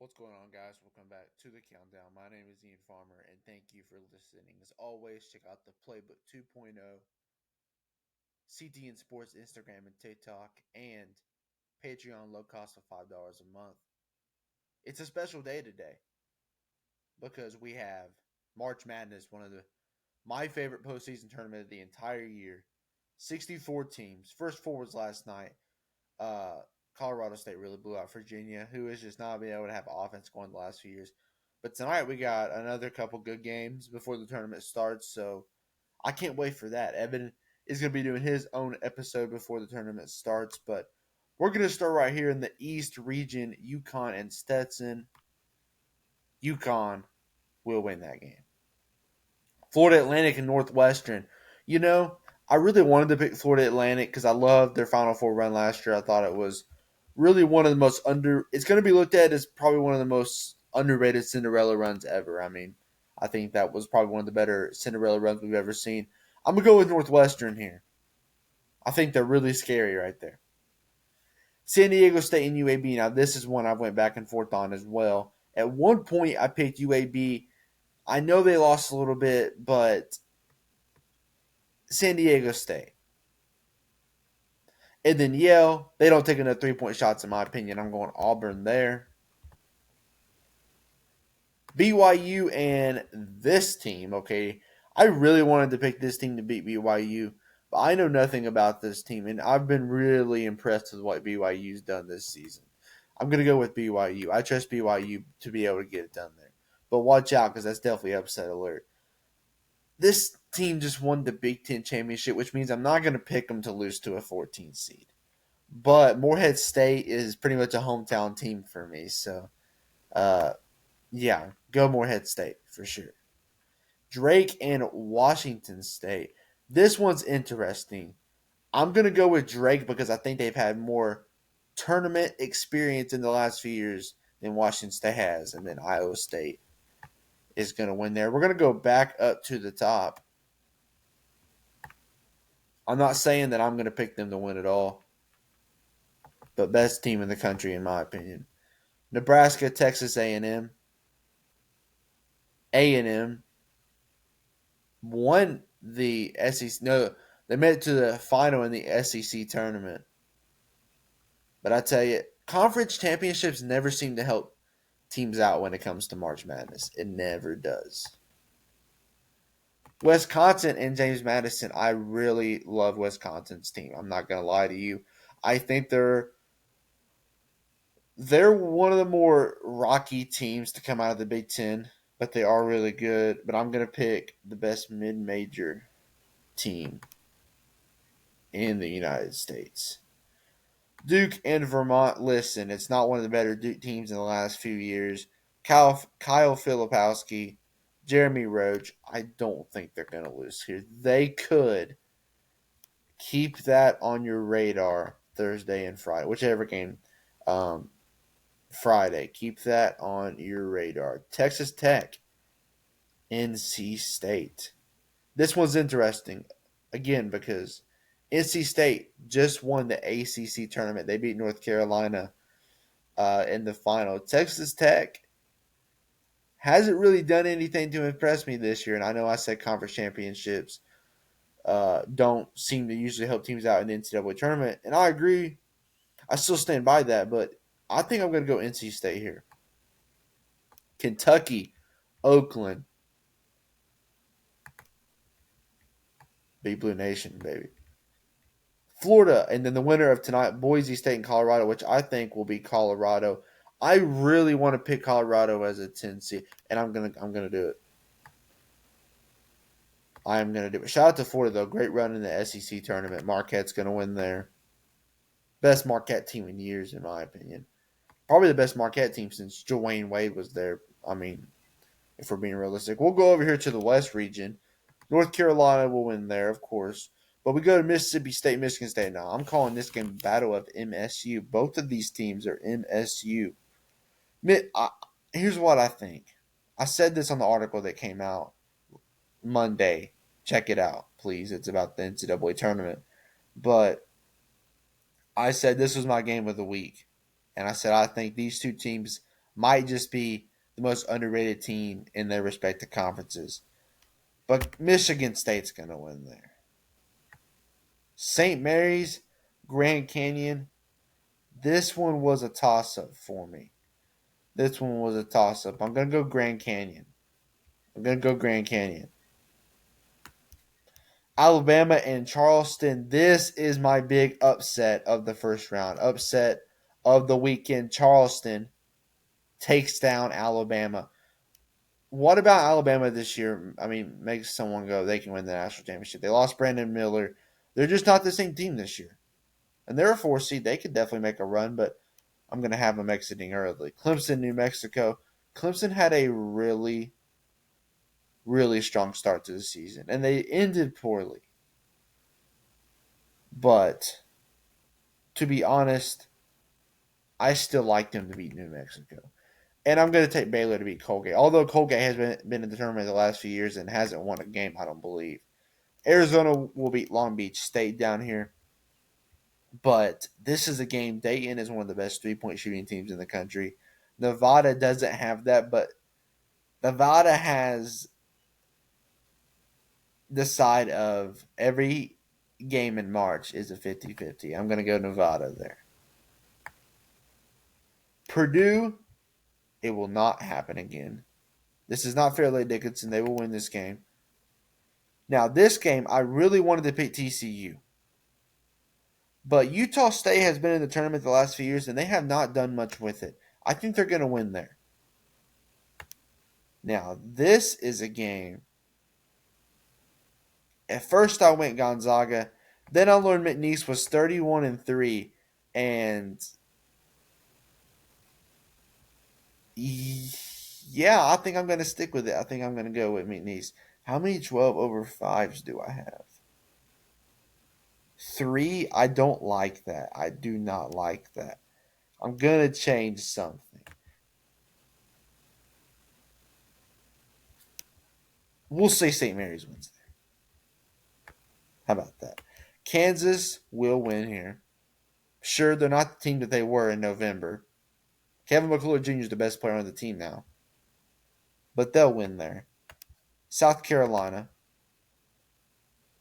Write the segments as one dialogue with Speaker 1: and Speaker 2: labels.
Speaker 1: What's going on, guys? Welcome back to the Countdown. My name is Ian Farmer, and thank you for listening. As always, check out the Playbook 2.0, CTN Sports Instagram and TikTok, and Patreon low cost of $5 a month. It's a special day today because we have March Madness, one of my favorite postseason tournament of the entire year. 64 teams. First four was last night. Uh, Colorado State really blew out Virginia, who has just not been able to have offense going the last few years. But tonight we got another couple good games before the tournament starts, so I can't wait for that. Evan is going to be doing his own episode before the tournament starts, but we're going to start right here in the East region, UConn and Stetson. UConn will win that game. Florida Atlantic and Northwestern. You know, I really wanted to pick Florida Atlantic because I loved their Final Four run last year. I thought it was really one of the most It's going to be looked at as probably one of the most underrated Cinderella runs ever. I mean, I think that was probably one of the better Cinderella runs we've ever seen. I'm gonna go with Northwestern here. I think they're really scary right there. San Diego State and UAB. Now, this is one I went back and forth on as well. At one point, I picked UAB. I know they lost a little bit, but San Diego State. And then Yale, they don't take enough 3-point shots, in my opinion. I'm going Auburn there. BYU and this team, okay. I really wanted to pick this team to beat BYU, but I know nothing about this team, and I've been really impressed with what BYU's done this season. I'm going to go with BYU. I trust BYU to be able to get it done there. But watch out because that's definitely upset alert. This team just won the Big Ten championship, which means I'm not going to pick them to lose to a 14 seed. But Morehead State is pretty much a hometown team for me. So, yeah, go Morehead State for sure. Drake and Washington State. This one's interesting. I'm going to go with Drake because I think they've had more tournament experience in the last few years than Washington State has. And then Iowa State is going to win there. We're going to go back up to the top. I'm not saying that I'm going to pick them to win it all, but best team in the country in my opinion. Nebraska, Texas A&M. A&M won the SEC. No, they made it to the final in the SEC tournament. But I tell you, conference championships never seem to help teams out when it comes to March Madness. It never does. Wisconsin and James Madison. I really love Wisconsin's team. I'm not going to lie to you. I think they're one of the more rocky teams to come out of the Big Ten, but they are really good. But I'm going to pick the best mid-major team in the United States. Duke and Vermont. Listen, it's not one of the better Duke teams in the last few years. Kyle Filipowski, Jeremy Roach. I don't think they're going to lose here. They could. Keep that on your radar Thursday and Friday, whichever game. Friday. Keep that on your radar. Texas Tech, NC State. This one's interesting, again, because NC State just won the ACC tournament. They beat North Carolina in the final. Texas Tech hasn't really done anything to impress me this year, and I know I said conference championships don't seem to usually help teams out in the NCAA tournament, and I agree. I still stand by that, but I think I'm going to go NC State here. Kentucky, Oakland, Big Blue Nation, baby. Florida, and then the winner of tonight, Boise State and Colorado, which I think will be Colorado. I really want to pick Colorado as a 10 seed, and I'm gonna do it. I'm gonna do it. Shout out to Florida though, great run in the SEC tournament. Marquette's gonna win there. Best Marquette team in years, in my opinion. Probably the best Marquette team since Dwayne Wade was there. I mean, if we're being realistic, we'll go over here to the West region. North Carolina will win there, of course. But we go to Mississippi State, Michigan State now. I'm calling this game Battle of MSU. Both of these teams are MSU. Here's what I think. I said this on the article that came out Monday. Check it out, please. It's about the NCAA tournament. But I said this was my game of the week. And I said I think these two teams might just be the most underrated team in their respective conferences. But Michigan State's going to win there. St. Mary's, Grand Canyon, this one was a toss up for me. This one was a toss up. I'm going to go Grand Canyon. Alabama and Charleston. This is my big upset of the first round. Upset of the weekend. Charleston takes down Alabama. What about Alabama this year? I mean, makes someone go, they can win the national championship. They lost Brandon Miller. They're just not the same team this year. And they're a 4 seed. They could definitely make a run, but I'm going to have them exiting early. Clemson, New Mexico. Clemson had a really, really strong start to the season, and they ended poorly. But to be honest, I still like them to beat New Mexico. And I'm going to take Baylor to beat Colgate. Although Colgate has been in the tournament the last few years and hasn't won a game, I don't believe. Arizona will beat Long Beach State down here. But this is a game. Dayton is one of the best 3-point shooting teams in the country. Nevada doesn't have that, but Nevada has the side of every game in March is a 50-50. I'm going to go Nevada there. Purdue, it will not happen again. This is not Fairleigh Dickinson. They will win this game. Now, this game, I really wanted to pick TCU. But Utah State has been in the tournament the last few years, and they have not done much with it. I think they're going to win there. Now, this is a game. At first, I went Gonzaga. Then I learned McNeese was 31-3, and yeah, I think I'm going to stick with it. I think I'm going to go with McNeese. How many 12/5s do I have? 3. I don't like that. I do not like that. I'm going to change something. We'll say St. Mary's wins there. How about that? Kansas will win here. Sure, they're not the team that they were in November. Kevin McCullough Jr. is the best player on the team now. But they'll win there. South Carolina,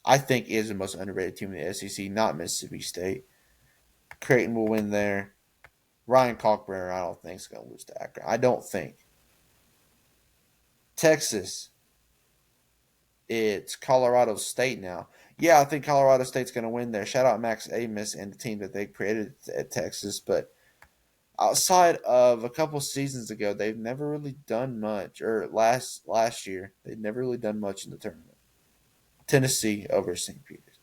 Speaker 1: I think, is the most underrated team in the SEC, not Mississippi State. Creighton will win there. Ryan Kalkbrenner, I don't think, is going to lose to Akron. I don't think. Texas, it's Colorado State now. Yeah, I think Colorado State's going to win there. Shout out Max Amos and the team that they created at Texas. But outside of a couple seasons ago, they've never really done much. Or last year, they've never really done much in the tournament. Tennessee over St. Peter's.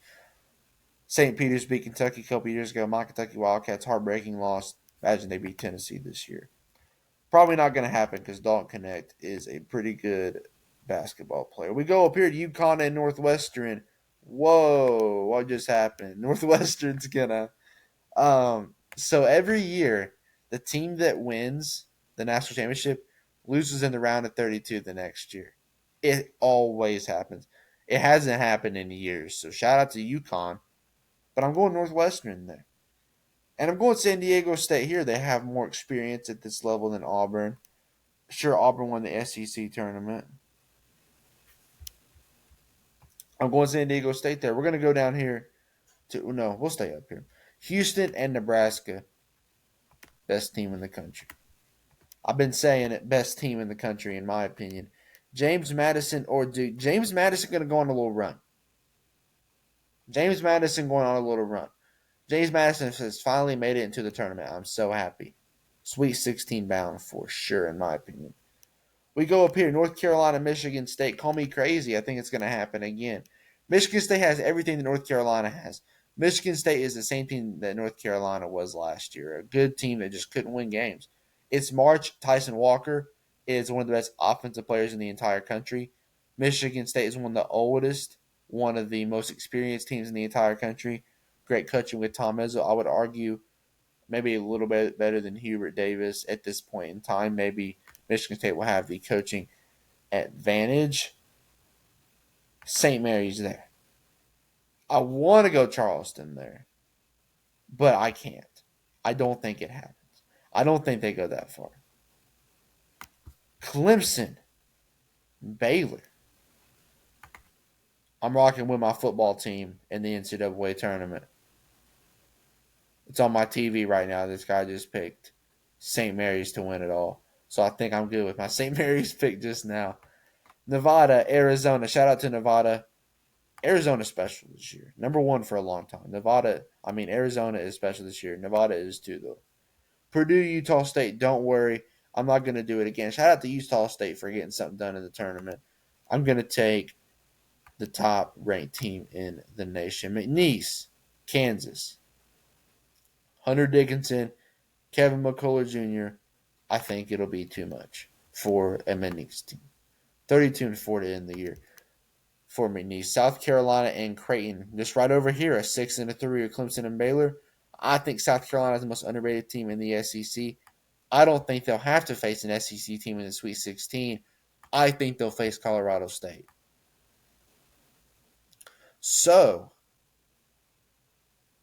Speaker 1: St. Peter's beat Kentucky a couple years ago. My Kentucky Wildcats, heartbreaking loss. Imagine they beat Tennessee this year. Probably not going to happen because Dalton Knecht is a pretty good basketball player. We go up here to UConn and Northwestern. Whoa, what just happened? Northwestern's gonna. So every year, the team that wins the national championship loses in the round of 32 the next year. It always happens. It hasn't happened in years. So shout out to UConn. But I'm going Northwestern there. And I'm going San Diego State here. They have more experience at this level than Auburn. Sure, Auburn won the SEC tournament. I'm going San Diego State there. We're going to go down here to, no, we'll stay up here. Houston and Nebraska. Best team in the country. I've been saying it, best team in the country, in my opinion. James Madison or Duke. James Madison going to go on a little run. James Madison going on a little run. James Madison has finally made it into the tournament. I'm so happy. Sweet 16 bound for sure, in my opinion. We go up here, North Carolina, Michigan State. Call me crazy. I think it's going to happen again. Michigan State has everything that North Carolina has. Michigan State is the same team that North Carolina was last year. A good team that just couldn't win games. It's March. Tyson Walker is one of the best offensive players in the entire country. Michigan State is one of the oldest, one of the most experienced teams in the entire country. Great coaching with Tom Izzo. I would argue maybe a little bit better than Hubert Davis at this point in time. Maybe Michigan State will have the coaching advantage. St. Mary's there. I want to go Charleston there, but I can't. I don't think it happens. I don't think they go that far. Clemson, Baylor. I'm rocking with my football team in the NCAA tournament. It's on my TV right now. This guy just picked St. Mary's to win it all. So I think I'm good with my St. Mary's pick just now. Nevada, Arizona. Shout out to Nevada. Arizona special this year. Number one for a long time. Arizona is special this year. Nevada is too, though. Purdue, Utah State. Don't worry. I'm not going to do it again. Shout out to Utah State for getting something done in the tournament. I'm going to take the top ranked team in the nation. McNeese, Kansas. Hunter Dickinson, Kevin McCullough Jr. I think it'll be too much for a McNeese team. 32-4 to end the year for McNeese. South Carolina and Creighton, just right over here, a 6-3 with Clemson and Baylor. I think South Carolina is the most underrated team in the SEC. I don't think they'll have to face an SEC team in the Sweet 16. I think they'll face Colorado State. So,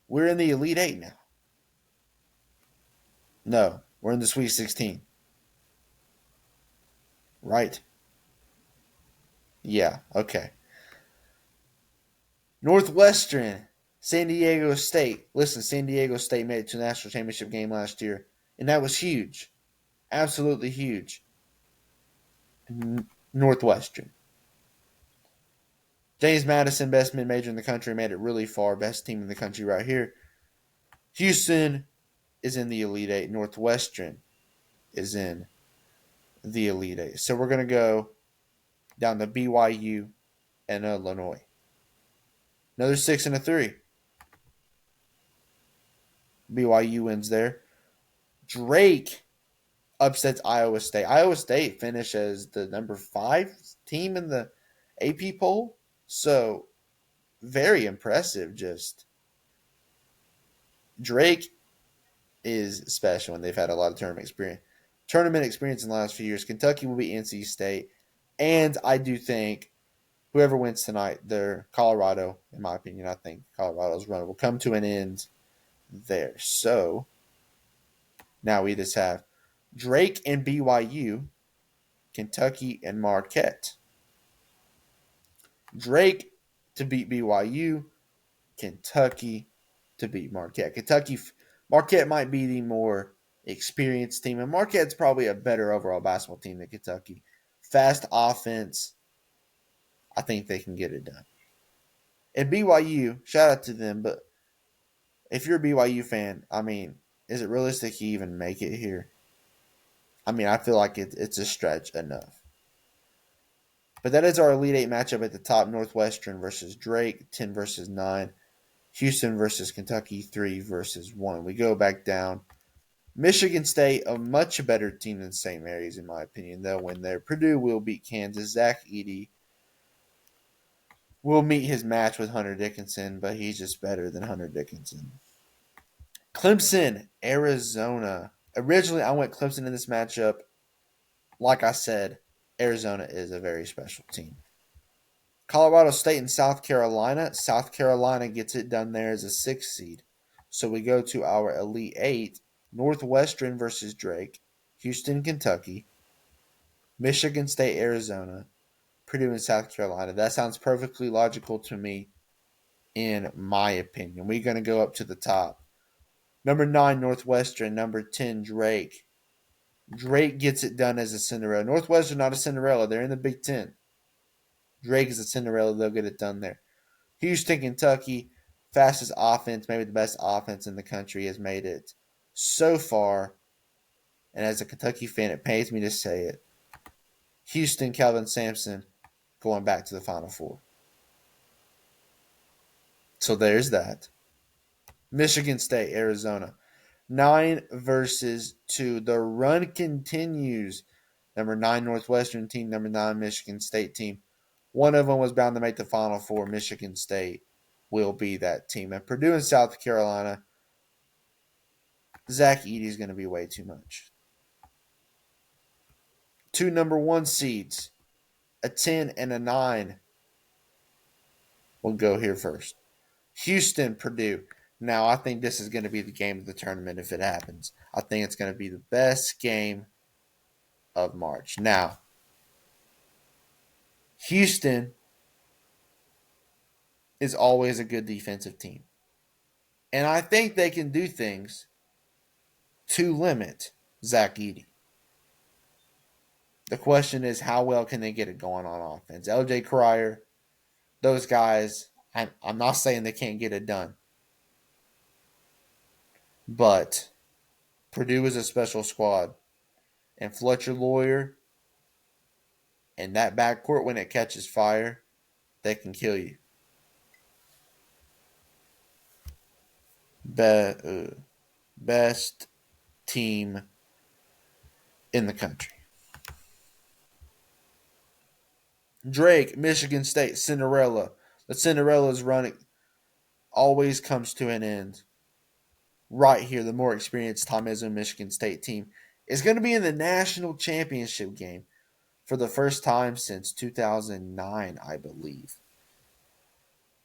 Speaker 1: we're in the Elite Eight now. No, we're in the Sweet 16. Right? Yeah, okay. Northwestern, San Diego State. Listen, San Diego State made it to the national championship game last year, and that was huge. Absolutely huge. Northwestern. James Madison, best mid major in the country, made it really far. Best team in the country right here. Houston is in the Elite Eight. Northwestern is in the Elite Eight. So we're going to go down to BYU and Illinois. Another 6-3. BYU wins there. Drake upsets Iowa State. Iowa State finished as the number 5 team in the AP poll. So very impressive. Just Drake is special, and they've had a lot of tournament experience in the last few years. Kentucky will be NC State, and I do think whoever wins tonight, they're Colorado. In my opinion, I think Colorado's run will come to an end there. So now we just have Drake and BYU, Kentucky and Marquette. Drake to beat BYU, Kentucky to beat Marquette. Marquette might be the more experienced team, and Marquette's probably a better overall basketball team than Kentucky. Fast offense. I think they can get it done. And BYU, shout out to them, but if you're a BYU fan, is it realistic you even make it here? I feel like it's a stretch enough. But that is our Elite Eight matchup at the top. Northwestern versus Drake, 10 versus 9. Houston versus Kentucky, 3 versus 1. We go back down. Michigan State, a much better team than St. Mary's, in my opinion. They'll win there. Purdue will beat Kansas. Zach Edey will meet his match with Hunter Dickinson, but he's just better than Hunter Dickinson. Clemson, Arizona. Originally, I went Clemson in this matchup. Like I said, Arizona is a very special team. Colorado State and South Carolina. South Carolina gets it done there as a 6th seed. So we go to our Elite Eight. Northwestern versus Drake. Houston, Kentucky. Michigan State, Arizona. Purdue and South Carolina. That sounds perfectly logical to me, in my opinion. We're going to go up to the top. Number 9, Northwestern. Number 10, Drake. Drake gets it done as a Cinderella. Northwestern, not a Cinderella. They're in the Big Ten. Drake is a Cinderella. They'll get it done there. Houston, Kentucky. Fastest offense, maybe the best offense in the country, has made it so far. And as a Kentucky fan, it pains me to say it. Houston, Kelvin Sampson going back to the Final Four. So there's that. Michigan State, Arizona. 9 versus 2. The run continues. Number 9 Northwestern team, number 9 Michigan State team. One of them was bound to make the Final Four. Michigan State will be that team. And Purdue and South Carolina, Zach Edey is going to be way too much. 2 number 1 seeds, a 10 and a 9. We'll go here first. Houston, Purdue. Now, I think this is going to be the game of the tournament if it happens. I think it's going to be the best game of March. Now, Houston is always a good defensive team. And I think they can do things to limit Zach Edey. The question is, how well can they get it going on offense? LJ Cryer, those guys, I'm not saying they can't get it done. But Purdue is a special squad. And Fletcher Lawyer and that backcourt, when it catches fire, they can kill you. Best team in the country. Drake, Michigan State, Cinderella. The Cinderella's run always comes to an end. Right here, the more experienced Tom Izzo Michigan State team is going to be in the national championship game for the first time since 2009, I believe.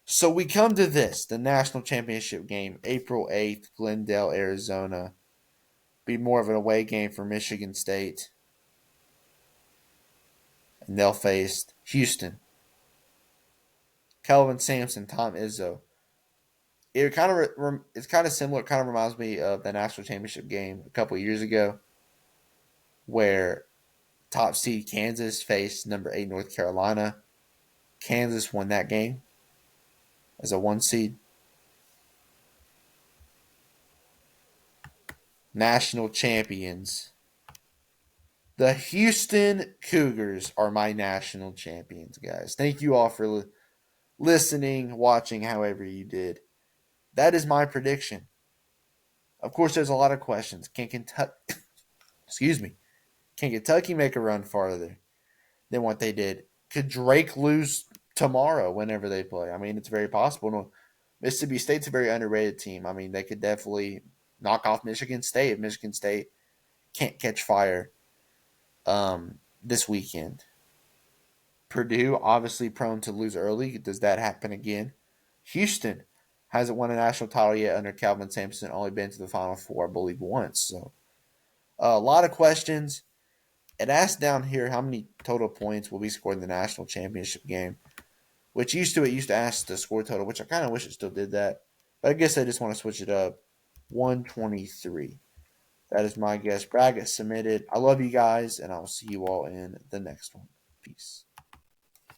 Speaker 1: So we come to this, the national championship game, April 8th, Glendale, Arizona. Be more of an away game for Michigan State. And they'll face Houston. Kelvin Sampson, Tom Izzo. It's kind of similar. It kind of reminds me of the national championship game a couple years ago, where top seed Kansas faced number 8 North Carolina. Kansas won that game as a 1 seed. National champions. The Houston Cougars are my national champions, guys. Thank you all for listening, watching, however you did. That is my prediction. Of course, there's a lot of questions. Can Kentucky, can Kentucky make a run farther than what they did? Could Drake lose tomorrow whenever they play? I mean, it's very possible. No, Mississippi State's a very underrated team. I mean, they could definitely knock off Michigan State if Michigan State can't catch fire this weekend. Purdue, obviously prone to lose early. Does that happen again? Houston hasn't won a national title yet under Kelvin Sampson. Only been to the Final Four, I believe, once. So a lot of questions. It asks down here how many total points will be scored in the national championship game, which it used to ask the score total, which I kind of wish it still did that. But I guess I just want to switch it up. 123. That is my guess. Bracket submitted. I love you guys, and I'll see you all in the next one. Peace.